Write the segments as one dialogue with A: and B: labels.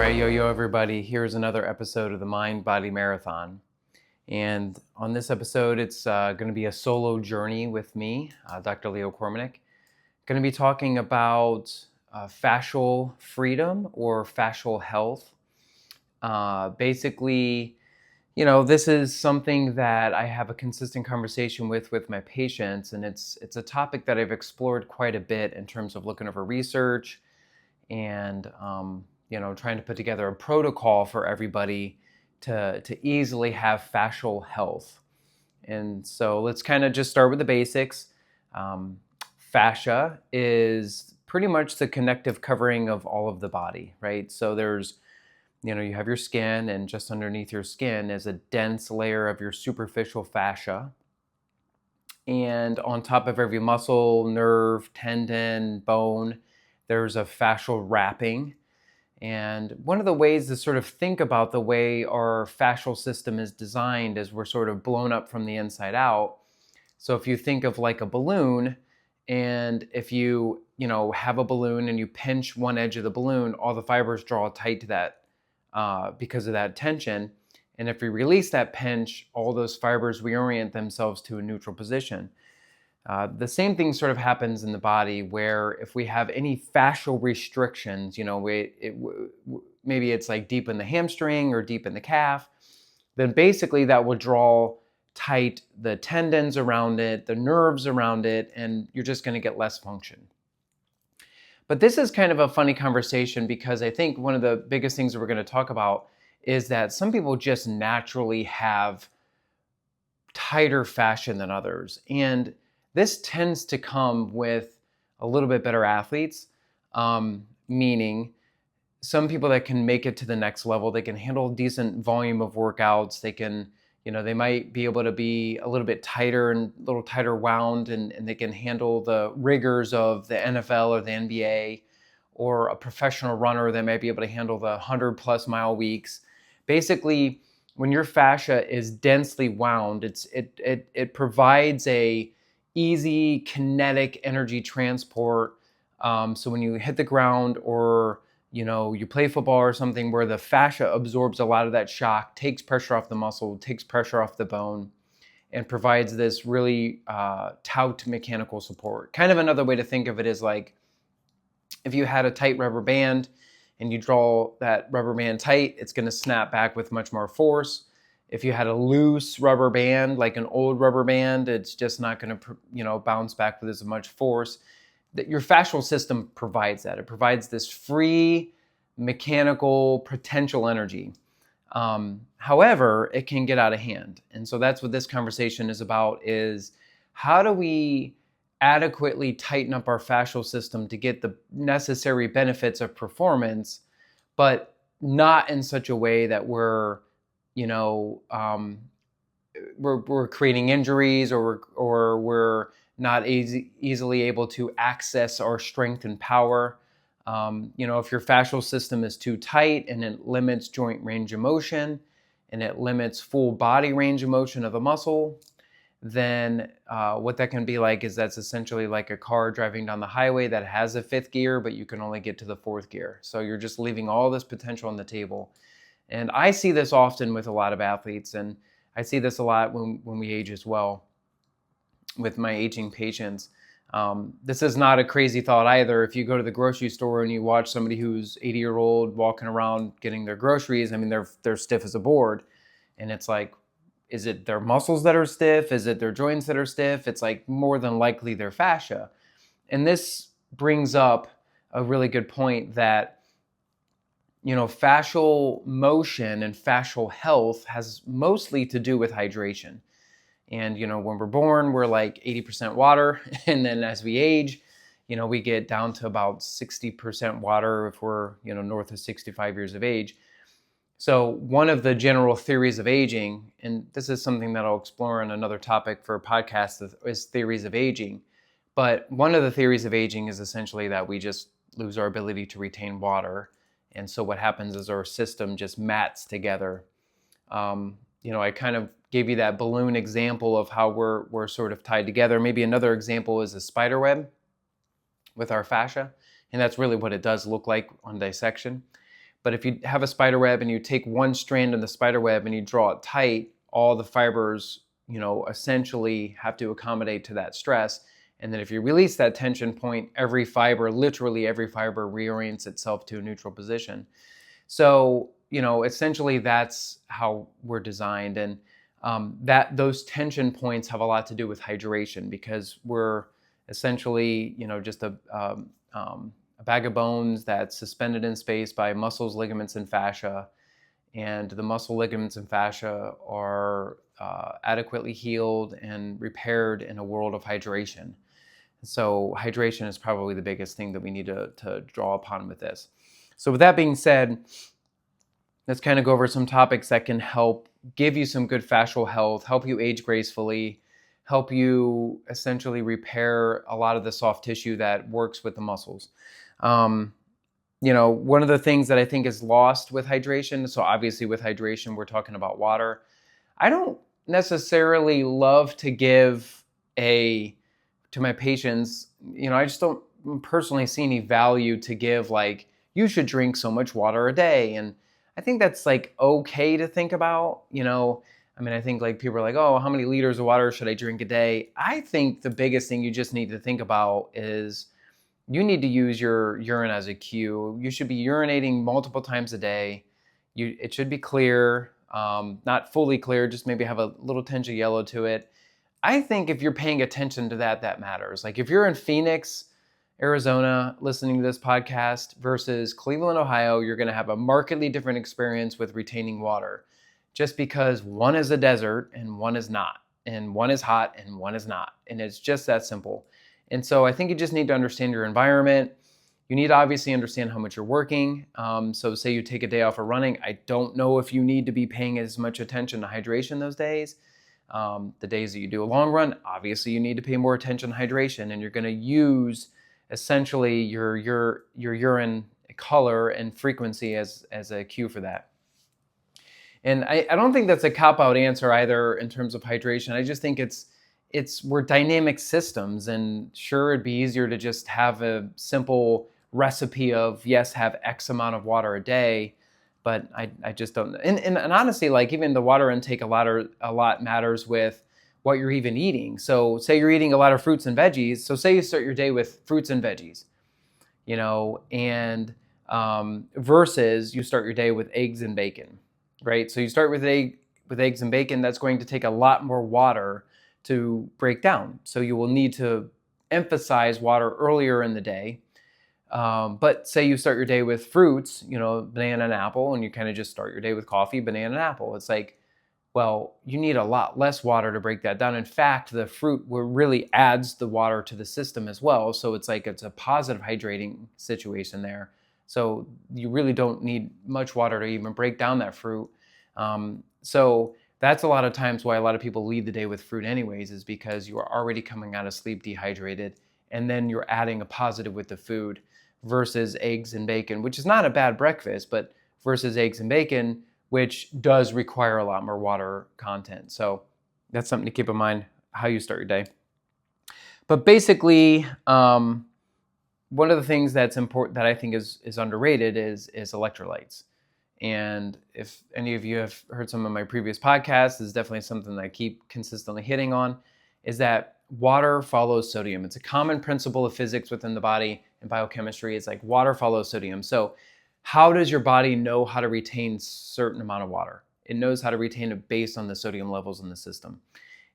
A: right, yo everybody, here's another episode of the Mind Body Marathon. And on this episode, it's going to be a solo journey with me, Dr. Leo Kormanik. Going to be talking about fascial freedom or fascial health. Basically, this is something that I have a consistent conversation with my patients, and it's a topic that I've explored quite a bit in terms of looking over research and trying to put together a protocol for everybody to easily have fascial health. And so let's kind of just start with the basics. Fascia is pretty much the connective covering of all of the body, right? So there's, you have your skin, and just underneath your skin is a dense layer of your superficial fascia. And on top of every muscle, nerve, tendon, bone, there's a fascial wrapping. And one of the ways to sort of think about the way our fascial system is designed is we're sort of blown up from the inside out. So if you think of like a balloon, and if you have a balloon and you pinch one edge of the balloon, all the fibers draw tight to that because of that tension. And if we release that pinch, all those fibers reorient themselves to a neutral position. The same thing sort of happens in the body, where if we have any fascial restrictions, maybe it's like deep in the hamstring or deep in the calf, then basically that will draw tight the tendons around it, the nerves around it, and you're just going to get less function. But this is kind of a funny conversation, because I think one of the biggest things that we're going to talk about is that some people just naturally have tighter fascia than others. And this tends to come with a little bit better athletes, meaning some people that can make it to the next level. They can handle decent volume of workouts. They can, they might be able to be a little bit tighter and a little tighter wound, and they can handle the rigors of the NFL or the NBA, or a professional runner that might be able to handle the 100+ mile weeks. Basically, when your fascia is densely wound, it provides a easy kinetic energy transport. So when you hit the ground, or you play football or something, where the fascia absorbs a lot of that shock, takes pressure off the muscle, takes pressure off the bone, and provides this really taut mechanical support. Kind of another way to think of it is like if you had a tight rubber band and you draw that rubber band tight, it's going to snap back with much more force. If you had a loose rubber band, like an old rubber band, it's just not going to, bounce back with as much force. That your fascial system provides that. It provides this free mechanical potential energy. However, it can get out of hand. And so that's what this conversation is about, is how do we adequately tighten up our fascial system to get the necessary benefits of performance, but not in such a way that we're creating injuries, or we're not easily able to access our strength and power. If your fascial system is too tight and it limits joint range of motion, and it limits full body range of motion of the muscle, then what that can be like is that's essentially like a car driving down the highway that has a 5th gear, but you can only get to the 4th gear. So you're just leaving all this potential on the table. And I see this often with a lot of athletes, and I see this a lot when we age as well with my aging patients. This is not a crazy thought either. If you go to the grocery store and you watch somebody who's 80-year-old walking around getting their groceries, I mean, they're stiff as a board. And it's like, is it their muscles that are stiff? Is it their joints that are stiff? It's like more than likely their fascia. And this brings up a really good point that fascial motion and fascial health has mostly to do with hydration. And, when we're born, we're like 80% water. And then as we age, we get down to about 60% water if we're, north of 65 years of age. So one of the general theories of aging, and this is something that I'll explore in another topic for a podcast, is theories of aging. But one of the theories of aging is essentially that we just lose our ability to retain water. And so what happens is our system just mats together. I kind of gave you that balloon example of how we're sort of tied together. Maybe another example is a spider web with our fascia. And that's really what it does look like on dissection. But if you have a spider web and you take one strand in the spider web and you draw it tight, all the fibers, essentially have to accommodate to that stress. And then if you release that tension point, literally every fiber reorients itself to a neutral position. So, essentially that's how we're designed. And those tension points have a lot to do with hydration, because we're essentially, just a bag of bones that's suspended in space by muscles, ligaments, and fascia. And the muscle, ligaments, and fascia are adequately healed and repaired in a world of hydration. So hydration is probably the biggest thing that we need to draw upon with this. So with that being said, let's kind of go over some topics that can help give you some good fascial health, help you age gracefully, help you essentially repair a lot of the soft tissue that works with the muscles. One of the things that I think is lost with hydration, so obviously with hydration, we're talking about water. I don't necessarily love to give to my patients, I just don't personally see any value to give like, you should drink so much water a day. And I think that's like okay to think about, I think like people are like, oh, how many liters of water should I drink a day? I think the biggest thing you just need to think about is you need to use your urine as a cue. You should be urinating multiple times a day. It should be clear, not fully clear, just maybe have a little tinge of yellow to it. I think if you're paying attention to that matters. Like if you're in Phoenix, Arizona, listening to this podcast versus Cleveland, Ohio, you're going to have a markedly different experience with retaining water, just because one is a desert and one is not, and one is hot and one is not. And it's just that simple. And so I think you just need to understand your environment. You need to obviously understand how much you're working. So say you take a day off of running. I don't know if you need to be paying as much attention to hydration those days. The days that you do a long run, obviously you need to pay more attention to hydration, and you're going to use essentially your urine color and frequency as a cue for that. And I don't think that's a cop-out answer either in terms of hydration. I just think we're dynamic systems, and sure, it'd be easier to just have a simple recipe of, yes, have X amount of water a day, but I just don't. And honestly, like even the water intake a lot matters with what you're even eating. So say you're eating a lot of fruits and veggies. So say you start your day with fruits and veggies, and versus you start your day with eggs and bacon, right? So you start with eggs and bacon. That's going to take a lot more water to break down. So you will need to emphasize water earlier in the day. But say you start your day with fruits, banana and apple, and you kind of just start your day with coffee, banana and apple. It's like, well, you need a lot less water to break that down. In fact, the fruit really adds the water to the system as well. So it's like it's a positive hydrating situation there. So you really don't need much water to even break down that fruit. So that's a lot of times why a lot of people lead the day with fruit anyways, is because you are already coming out of sleep dehydrated, and then you're adding a positive with the food versus eggs and bacon, which is not a bad breakfast, but versus eggs and bacon, which does require a lot more water content. So that's something to keep in mind how you start your day. But basically, one of the things that's important that I think is underrated is electrolytes. And if any of you have heard some of my previous podcasts, this is definitely something that I keep consistently hitting on, is that water follows sodium. It's a common principle of physics within the body and biochemistry. It's like water follows sodium. So how does your body know how to retain certain amount of water? It knows how to retain it based on the sodium levels in the system.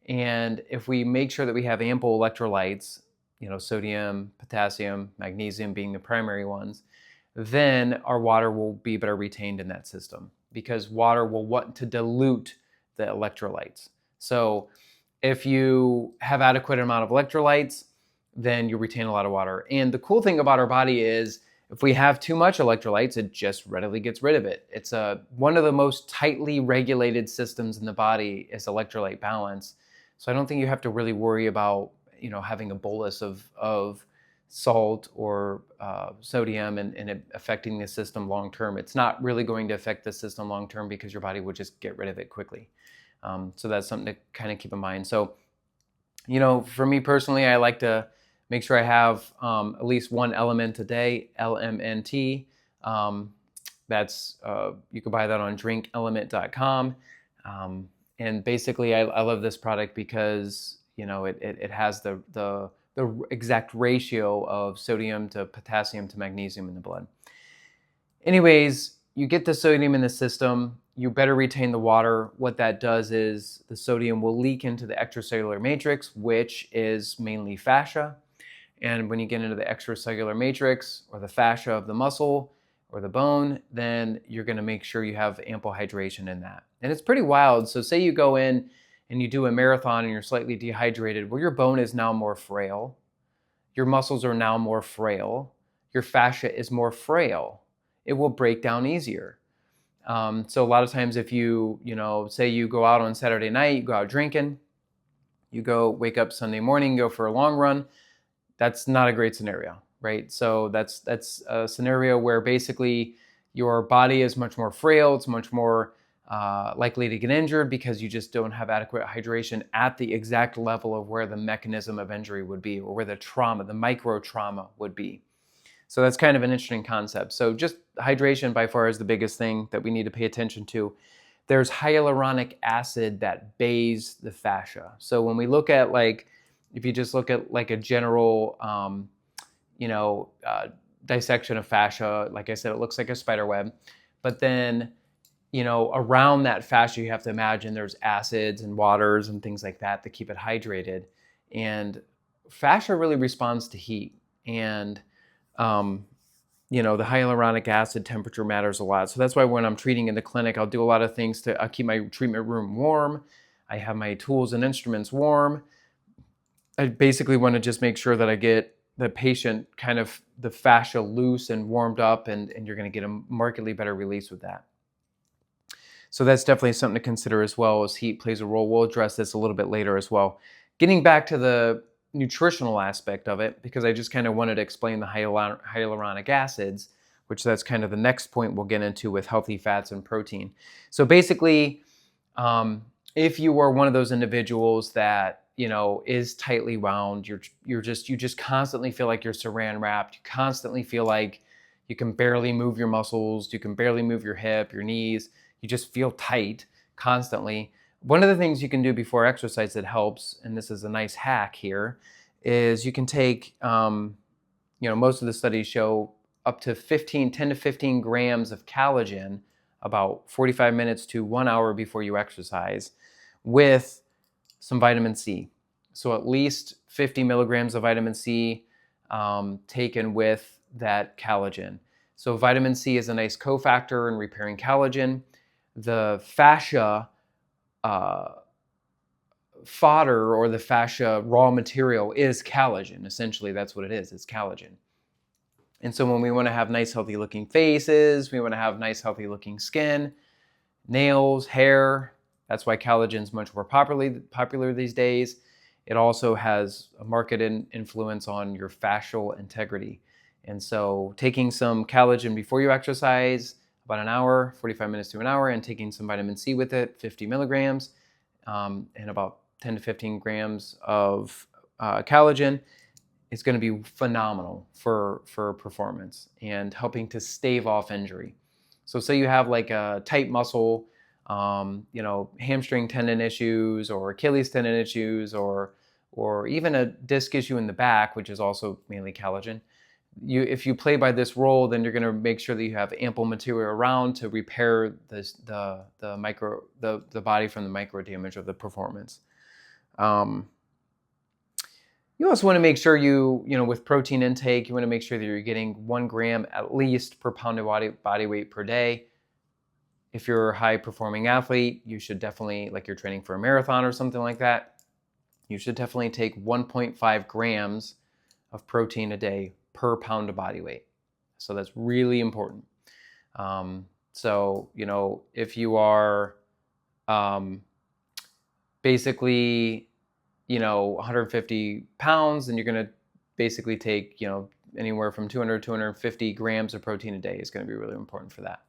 A: And if we make sure that we have ample electrolytes, sodium, potassium, magnesium being the primary ones, then our water will be better retained in that system, because water will want to dilute the electrolytes. So if you have adequate amount of electrolytes, then you retain a lot of water. And the cool thing about our body is if we have too much electrolytes, it just readily gets rid of it. It's one of the most tightly regulated systems in the body is electrolyte balance. So I don't think you have to really worry about, having a bolus of salt or sodium and it affecting the system long term. It's not really going to affect the system long term because your body will just get rid of it quickly. So that's something to kind of keep in mind. So, for me personally, I like to make sure I have at least one element a day, LMNT. That's you can buy that on drinkelement.com. And basically, I love this product because it has the exact ratio of sodium to potassium to magnesium in the blood. Anyways, you get the sodium in the system, you better retain the water. What that does is the sodium will leak into the extracellular matrix, which is mainly fascia. And when you get into the extracellular matrix or the fascia of the muscle or the bone, then you're going to make sure you have ample hydration in that. And it's pretty wild. So say you go in and you do a marathon and you're slightly dehydrated, well, your bone is now more frail. Your muscles are now more frail. Your fascia is more frail. It will break down easier. So a lot of times if say you go out on Saturday night, you go out drinking, you go wake up Sunday morning, go for a long run, that's not a great scenario, right? So that's a scenario where basically your body is much more frail. It's much more likely to get injured because you just don't have adequate hydration at the exact level of where the mechanism of injury would be, or where the trauma, the micro trauma would be. So that's kind of an interesting concept. So just hydration by far is the biggest thing that we need to pay attention to. There's hyaluronic acid that bathes the fascia. So when we look at if you just look at like a general, dissection of fascia, like I said, it looks like a spider web. But then, around that fascia, you have to imagine there's acids and waters and things like that keep it hydrated. And fascia really responds to heat. And the hyaluronic acid temperature matters a lot. So that's why when I'm treating in the clinic, I'll do a lot of things to keep my treatment room warm. I have my tools and instruments warm. I basically want to just make sure that I get the patient kind of the fascia loose and warmed up, and you're going to get a markedly better release with that. So that's definitely something to consider, as well as heat plays a role. We'll address this a little bit later as well. Getting back to the nutritional aspect of it, because I just kind of wanted to explain the hyaluronic acids, which that's kind of the next point we'll get into with healthy fats and protein. So basically, if you are one of those individuals that is tightly wound, you just constantly feel like you're saran wrapped. You constantly feel like you can barely move your muscles, you can barely move your hip, your knees. You just feel tight constantly. One of the things you can do before exercise that helps, and this is a nice hack here, is you can take, most of the studies show up to 10 to 15 grams of collagen about 45 minutes to 1 hour before you exercise with some vitamin C. So at least 50 milligrams of vitamin C taken with that collagen. So vitamin C is a nice cofactor in repairing collagen. The fascia fodder, or the fascia raw material, is collagen. Essentially, that's what it is. It's collagen. And so when we want to have nice, healthy looking faces, we want to have nice, healthy looking skin, nails, hair, that's why collagen is much more popular these days. It also has a marked influence on your fascial integrity. And so taking some collagen before you exercise, about an hour, 45 minutes to an hour, and taking some vitamin C with it, 50 milligrams, and about 10 to 15 grams of collagen, is going to be phenomenal for performance and helping to stave off injury. So say you have like a tight muscle, hamstring tendon issues or Achilles tendon issues, or even a disc issue in the back, which is also mainly collagen. If you play by this rule, then you're going to make sure that you have ample material around to repair the body from the micro damage of the performance. You also want to make sure with protein intake, you want to make sure that you're getting 1 gram at least per pound of body weight per day. If you're a high performing athlete, you should definitely, like you're training for a marathon or something like that, you should definitely take 1.5 grams of protein a day per pound of body weight. So that's really important. If you are basically 150 pounds, then you're going to basically take anywhere from 200 to 250 grams of protein a day is going to be really important for that.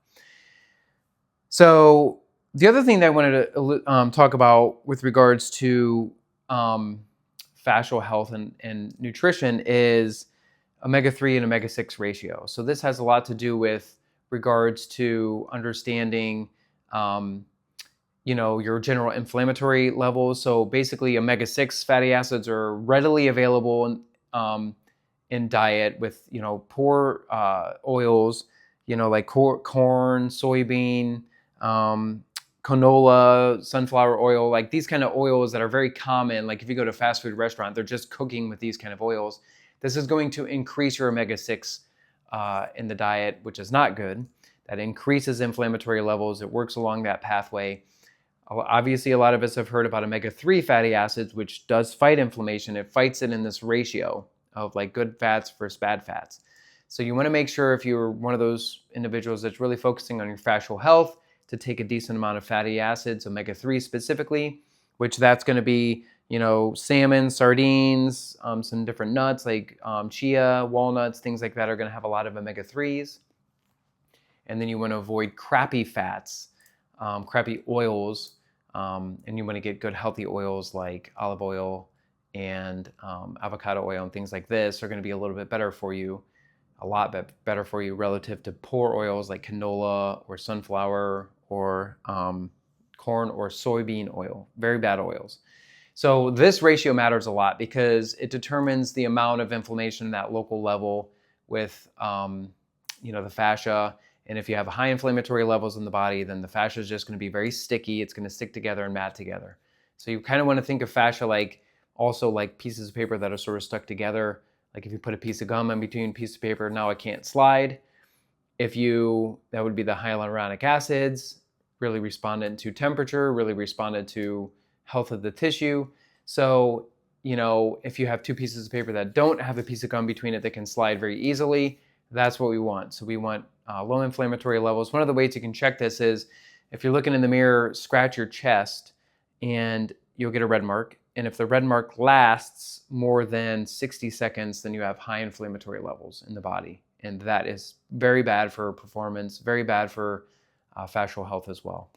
A: So the other thing that I wanted to talk about with regards to fascial health and nutrition is omega-3 and omega-6 ratio. So this has a lot to do with regards to understanding, your general inflammatory levels. So basically, omega-6 fatty acids are readily available in diet with, poor oils, like corn, soybean, canola, sunflower oil, like these kind of oils that are very common. Like if you go to a fast food restaurant, they're just cooking with these kind of oils. This is going to increase your omega-6 in the diet, which is not good. That increases inflammatory levels. It works along that pathway. Obviously, a lot of us have heard about omega-3 fatty acids, which does fight inflammation. It fights it in this ratio of like good fats versus bad fats. So you want to make sure, if you're one of those individuals that's really focusing on your fascial health, to take a decent amount of fatty acids, omega-3 specifically, which that's going to be, salmon, sardines, some different nuts like chia, walnuts, things like that are going to have a lot of omega-3s. And then you want to avoid crappy fats, crappy oils, and you want to get good healthy oils like olive oil and avocado oil and things like this are going to be a little bit better for you, a lot better for you relative to poor oils like canola or sunflower or corn or soybean oil, very bad oils. So this ratio matters a lot because it determines the amount of inflammation at that local level with the fascia. And if you have high inflammatory levels in the body, then the fascia is just going to be very sticky. It's going to stick together and mat together. So you kind of want to think of fascia also like pieces of paper that are sort of stuck together. Like if you put a piece of gum in between a piece of paper, now it can't slide. That would be the hyaluronic acids, really responded to temperature, really responded to health of the tissue. So, if you have two pieces of paper that don't have a piece of gum between it that can slide very easily, that's what we want. So we want low inflammatory levels. One of the ways you can check this is if you're looking in the mirror, scratch your chest and you'll get a red mark. And if the red mark lasts more than 60 seconds, then you have high inflammatory levels in the body. And that is very bad for performance, very bad for fascial health as well.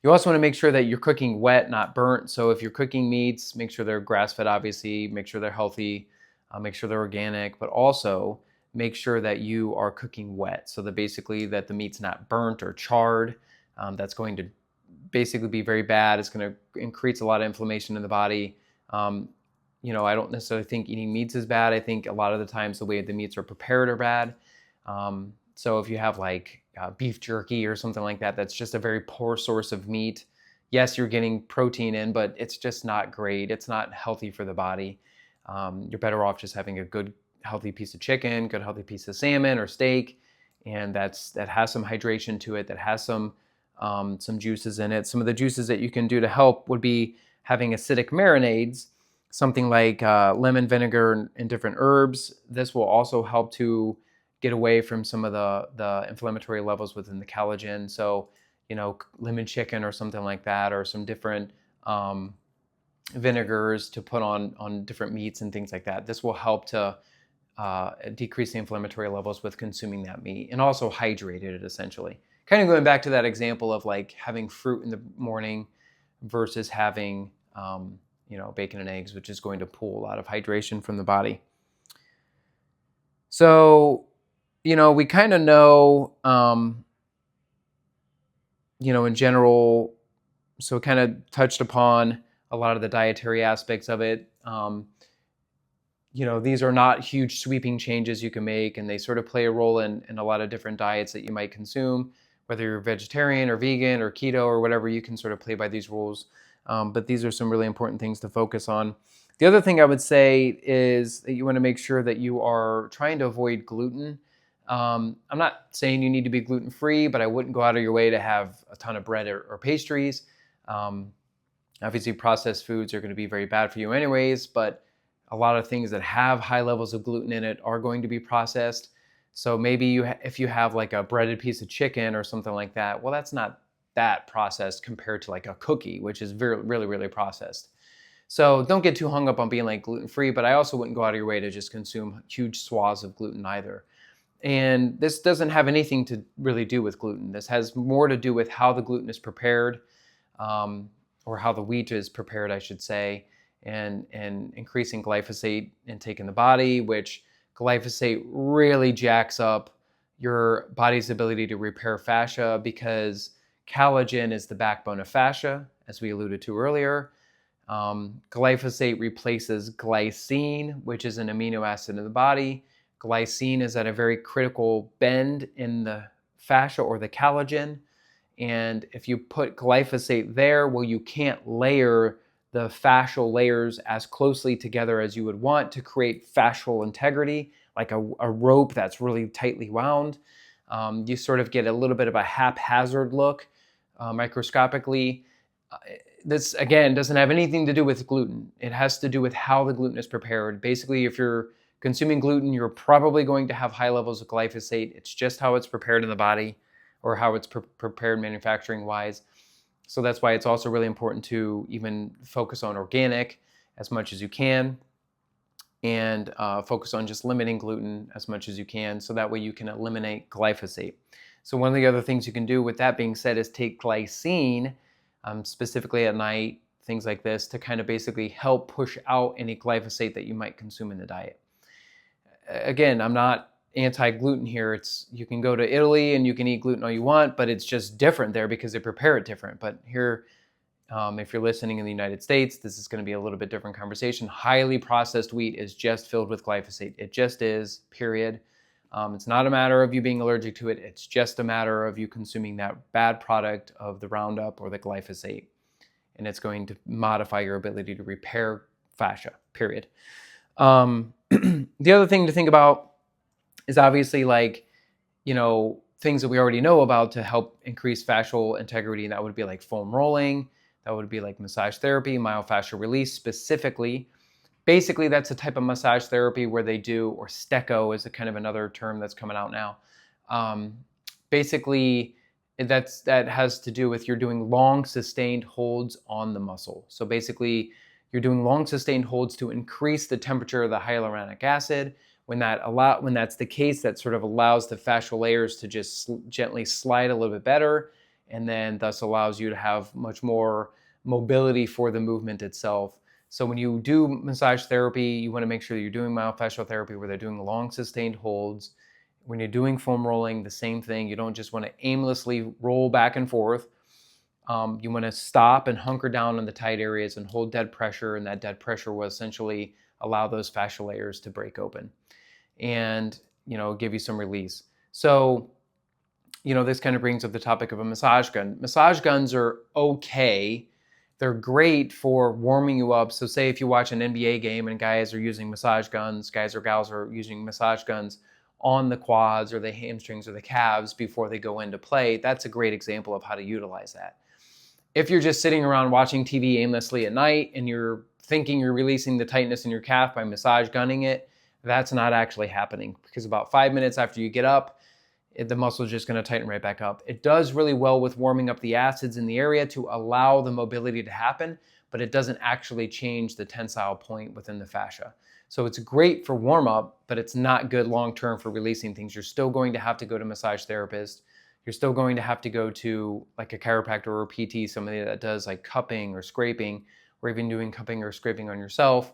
A: You also want to make sure that you're cooking wet, not burnt. So if you're cooking meats, make sure they're grass-fed, obviously, make sure they're healthy, make sure they're organic, but also make sure that you are cooking wet. So that basically that the meat's not burnt or charred. That's going to basically be very bad. It's going to increase a lot of inflammation in the body. I don't necessarily think eating meats is bad. I think a lot of the times the way the meats are prepared are bad. So if you have like beef jerky or something like that, that's just a very poor source of meat. Yes, you're getting protein in, but it's just not great. It's not healthy for the body. You're better off just having a good, healthy piece of chicken, good, healthy piece of salmon or steak, and that has some hydration to it, that has some juices in it. Some of the juices that you can do to help would be having acidic marinades, something like lemon vinegar and different herbs. This will also help to get away from some of the inflammatory levels within the collagen. So, lemon chicken or something like that, or some different vinegars to put on different meats and things like that. This will help to decrease the inflammatory levels with consuming that meat, and also hydrated it essentially. Kind of going back to that example of like having fruit in the morning versus having bacon and eggs, which is going to pull a lot of hydration from the body. So, we kind of know, in general, so kind of touched upon a lot of the dietary aspects of it. These are not huge sweeping changes you can make, and they sort of play a role in a lot of different diets that you might consume, whether you're vegetarian or vegan or keto or whatever, you can sort of play by these rules. But these are some really important things to focus on. The other thing I would say is that you want to make sure that you are trying to avoid gluten. I'm not saying you need to be gluten-free, but I wouldn't go out of your way to have a ton of bread or pastries. Obviously, processed foods are going to be very bad for you anyways, but a lot of things that have high levels of gluten in it are going to be processed. So maybe if you have like a breaded piece of chicken or something like that, well, that's not that processed compared to like a cookie, which is really, really processed. So don't get too hung up on being like gluten-free, but I also wouldn't go out of your way to just consume huge swaths of gluten either. And this doesn't have anything to really do with gluten. This has more to do with how the gluten is prepared, or how the wheat is prepared, I should say, and increasing glyphosate intake in the body, which glyphosate really jacks up, your body's ability to repair fascia, because collagen is the backbone of fascia, as we alluded to earlier. Glyphosate replaces glycine, which is an amino acid in the body. Glycine is at a very critical bend in the fascia or the collagen. And if you put glyphosate there, well, you can't layer the fascial layers as closely together as you would want to create fascial integrity, like a rope that's really tightly wound. You sort of get a little bit of a haphazard look microscopically. This, again, doesn't have anything to do with gluten. It has to do with how the gluten is prepared. Basically, if you're consuming gluten, you're probably going to have high levels of glyphosate. It's just how it's prepared in the body, or how it's prepared manufacturing wise. So that's why it's also really important to even focus on organic as much as you can, and focus on just limiting gluten as much as you can, so that way you can eliminate glyphosate. So one of the other things you can do, with that being said, is take glycine, specifically at night, things like this, to kind of basically help push out any glyphosate that you might consume in the diet. Again, I'm not anti-gluten here. It's, you can go to Italy and you can eat gluten all you want, but it's just different there because they prepare it different. But here, if you're listening in the United States, this is going to be a little bit different conversation. Highly processed wheat is just filled with glyphosate. It just is, period. It's not a matter of you being allergic to it. It's just a matter of you consuming that bad product of the Roundup or the glyphosate. And it's going to modify your ability to repair fascia, period. The other thing to think about is obviously, like, things that we already know about to help increase fascial integrity. And that would be like foam rolling. That would be like massage therapy, myofascial release specifically. Basically, that's a type of massage therapy where they do, or stecco is a kind of another term that's coming out now. Basically, that has to do with, you're doing long sustained holds on the muscle. So basically, you're doing long sustained holds to increase the temperature of the hyaluronic acid. When that's the case, that sort of allows the fascial layers to just gently slide a little bit better, and then thus allows you to have much more mobility for the movement itself. So when you do massage therapy, you want to make sure that you're doing myofascial therapy where they're doing long sustained holds. When you're doing foam rolling, the same thing. You don't just want to aimlessly roll back and forth. You want to stop and hunker down in the tight areas and hold dead pressure, and that dead pressure will essentially allow those fascial layers to break open and, give you some release. So, this kind of brings up the topic of a massage gun. Massage guns are okay. They're great for warming you up. So say if you watch an NBA game and guys or gals are using massage guns on the quads or the hamstrings or the calves before they go into play, that's a great example of how to utilize that. If you're just sitting around watching TV aimlessly at night and you're thinking you're releasing the tightness in your calf by massage gunning it, that's not actually happening, because about 5 minutes after you get up, the muscle is just going to tighten right back up. It does really well with warming up the acids in the area to allow the mobility to happen, but it doesn't actually change the tensile point within the fascia. So it's great for warm up, but it's not good long term for releasing things. You're still going to have to go to a massage therapist. You're still going to have to go to like a chiropractor or a PT, somebody that does like cupping or scraping, or even doing cupping or scraping on yourself.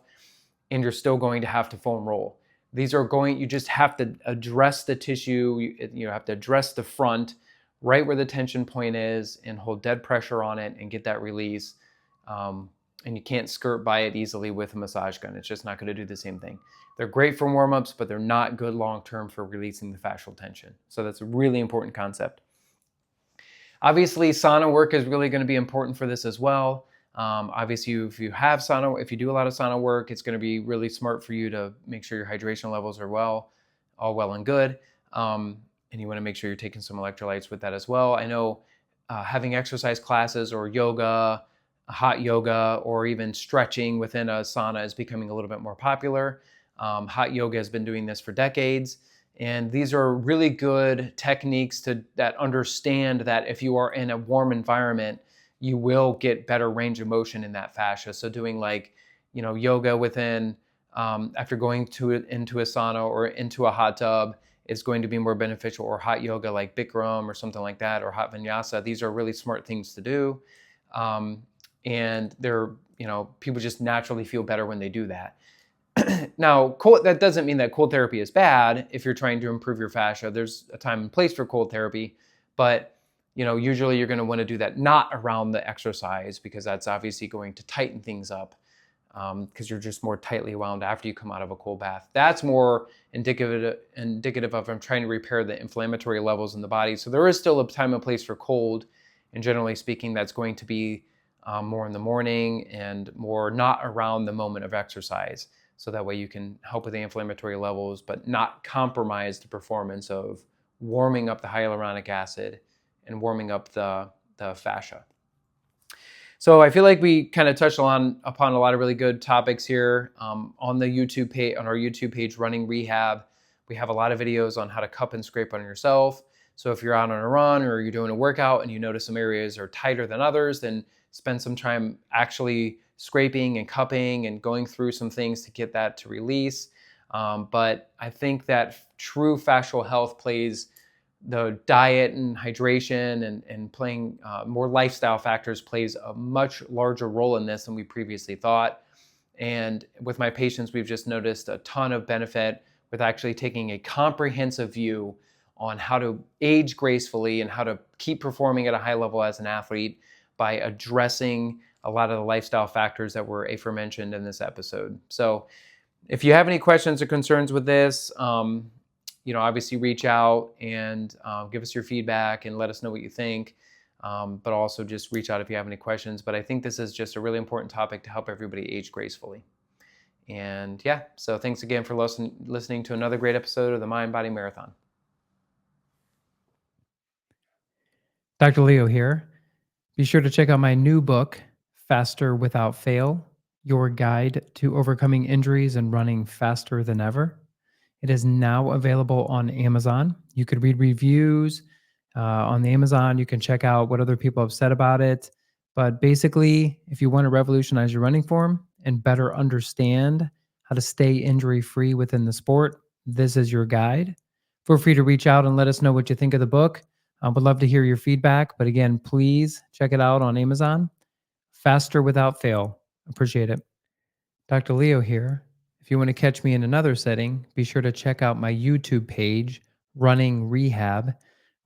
A: And you're still going to have to foam roll. You just have to address the tissue. You have to address the front, right where the tension point is, and hold dead pressure on it and get that release. And you can't skirt by it easily with a massage gun. It's just not going to do the same thing. They're great for warm-ups, but they're not good long-term for releasing the fascial tension. So that's a really important concept. Obviously, sauna work is really going to be important for this as well. Obviously, if you do a lot of sauna work, it's going to be really smart for you to make sure your hydration levels are all well and good. And you want to make sure you're taking some electrolytes with that as well. I know having exercise classes or yoga, hot yoga, or even stretching within a sauna is becoming a little bit more popular. Hot yoga has been doing this for decades. And these are really good techniques that understand that if you are in a warm environment, you will get better range of motion in that fascia. So doing yoga within, after going into a sauna or into a hot tub is going to be more beneficial, or hot yoga like Bikram or something like that, or hot vinyasa. These are really smart things to do. And people just naturally feel better when they do that. Now, that doesn't mean that cold therapy is bad if you're trying to improve your fascia. There's a time and place for cold therapy, but usually you're going to want to do that not around the exercise, because that's obviously going to tighten things up, because you're just more tightly wound after you come out of a cold bath. That's more indicative of I'm trying to repair the inflammatory levels in the body. So there is still a time and place for cold, and generally speaking, that's going to be more in the morning and more not around the moment of exercise. So that way you can help with the inflammatory levels, but not compromise the performance of warming up the hyaluronic acid and warming up the fascia. So I feel like we kind of touched upon a lot of really good topics here on the YouTube page, on our YouTube page, Running Rehab. We have a lot of videos on how to cup and scrape on yourself. So if you're out on a run or you're doing a workout and you notice some areas are tighter than others, then spend some time actually scraping and cupping and going through some things to get that to release. But I think that true fascial health plays the diet and hydration and playing more lifestyle factors plays a much larger role in this than we previously thought. And with my patients, we've just noticed a ton of benefit with actually taking a comprehensive view on how to age gracefully and how to keep performing at a high level as an athlete by addressing a lot of the lifestyle factors that were aforementioned in this episode. So if you have any questions or concerns with this, obviously reach out and give us your feedback and let us know what you think. But also just reach out if you have any questions. But I think this is just a really important topic to help everybody age gracefully. And yeah, so thanks again for listening to another great episode of the Mind Body Marathon.
B: Dr. Leo here. Be sure to check out my new book, Faster Without Fail, Your Guide to Overcoming Injuries and Running Faster Than Ever. It is now available on Amazon. You could read reviews on the Amazon. You can check out what other people have said about it. But basically, if you want to revolutionize your running form and better understand how to stay injury-free within the sport, this is your guide. Feel free to reach out and let us know what you think of the book. I would love to hear your feedback. But again, please check it out on Amazon. Faster Without Fail. Appreciate it. Dr. Leo here. If you want to catch me in another setting, be sure to check out my YouTube page, Running Rehab,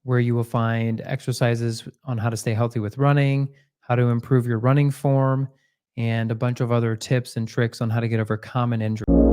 B: where you will find exercises on how to stay healthy with running, how to improve your running form, and a bunch of other tips and tricks on how to get over common injuries.